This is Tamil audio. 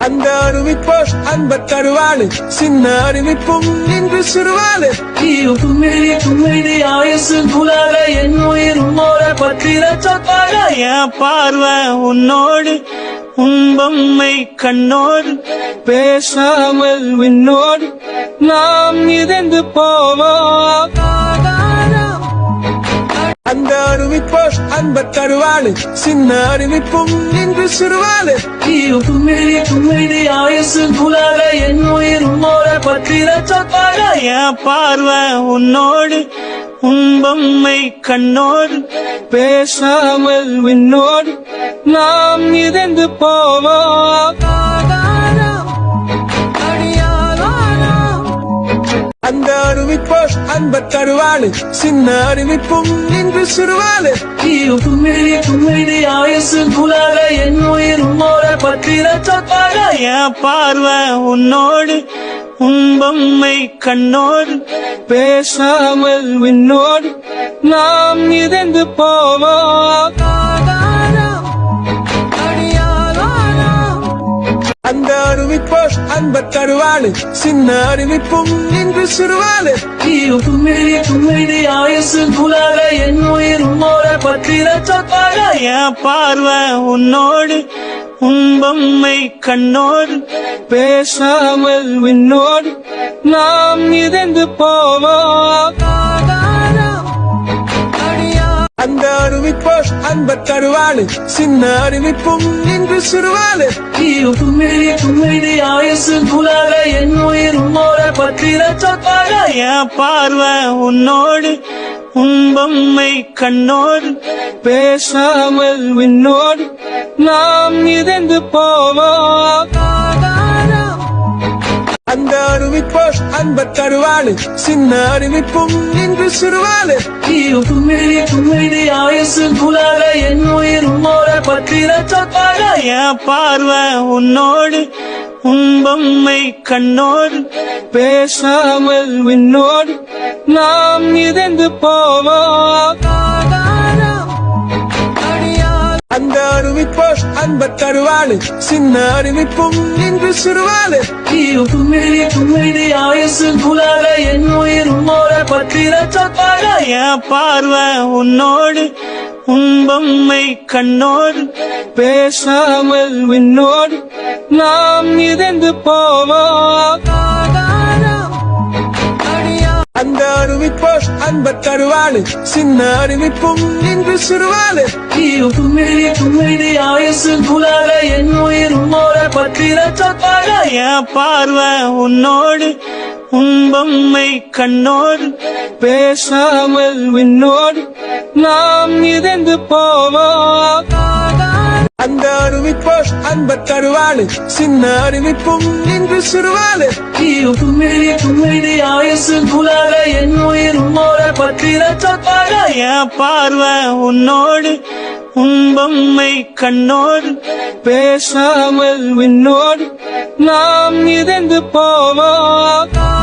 அந்த அறிவிப்போர் அன்ப தருவாளு சின்ன அறிவிப்பும் இன்று சிறுவாளு கும்மிடி ஆயுசு குலால என் உயிர் உன்னோட பற்றிர சொற்பாக என் பார்வை உன்னோடு உன் பொம்மை கண்ணோடு பேசாமல் விண்ணோடு நாம் இதந்து போவோம் அந்த அறிவிப்போர் அன்ப தருவாளு சின்ன அறிவிப்பும் இன்று சிறுவாளு கும்மிடி ஆயுசு குலால என் உயிர் உன்னோட பற்றிர சொற்பாக என் பார்வை உன்னோடு உன் பொம்மை கண்ணோடு பேசாமல் விண்ணோடு நாம் இதந்து போவோம் அந்த அறிவிப்போர் அன்ப தருவாளு சின்ன அறிவிப்பும் இன்று சிறுவாளு கும்மிடி ஆயுசு குலால என் உயிர் உன்னோட பற்றிர சொற்பாக என் பார்வை உன்னோடு உன் பொம்மை கண்ணோடு பேசாமல் விண்ணோடு நாம் இதந்து போவோம் அந்த அறிவிப்போர் அன்ப தருவாளு சின்ன அறிவிப்பும் இன்று சிறுவாளு கும்மிடி ஆயுசு குலால என் உயிர் உன்னோட பற்றிர சொற்பாக என் பார்வை உன்னோடு உன் பொம்மை கண்ணோடு பேசாமல் விண்ணோடு நாம் இதந்து போவோம் அந்த அறிவிப்போர் அன்ப தருவாளு சின்ன அறிவிப்பும் இன்று சிறுவாளு கும்மிடி ஆயுசு குலால என் உயிர் உன்னோட பற்றிர சொற்பாக என் பார்வை உன்னோடு உன் பொம்மை கண்ணோடு பேசாமல் விண்ணோடு நாம் இதந்து போவோம் அந்த அறிவிப்போர் அன்ப தருவாளு சின்ன அறிவிப்பும் இன்று சிறுவாளு கும்மிடி ஆயுசு குலால என் உயிர் உன்னோட பற்றிர சொற்பாக என் பார்வை உன்னோடு உன் பொம்மை கண்ணோடு பேசாமல் விண்ணோடு நாம் இதந்து போவோம் அந்த அறிவிப்போர் அன்ப தருவாளு சின்ன அறிவிப்பும் இன்று சிறுவாளு கும்மிடி ஆயுசு குலால என் உயிர் உன்னோட பற்றிர சொற்பாக என் பார்வை உன்னோடு உன் பொம்மை கண்ணோடு பேசாமல் விண்ணோடு நாம் இதந்து போவோம் அந்த அறிவிப்போர் அன்ப தருவாளு சின்ன அறிவிப்பும் இன்று சிறுவாளு கும்மிடி ஆயுசு குலால என் உயிர் உன்னோட பற்றிர சொற்பாக என் பார்வை உன்னோடு உன் பொம்மை கண்ணோடு பேசாமல் விண்ணோடு நாம் இதந்து போவோம் அந்த அறிவிப்போர் அன்ப தருவாளு சின்ன அறிவிப்பும் இன்று சிறுவாளு கும்மிடி ஆயுசு குலால என் உயிர் உன்னோட பற்றிர சொற்பாக என் பார்வை உன்னோடு உன் பொம்மை கண்ணோடு பேசாமல் விண்ணோடு நாம் இதந்து போவோம்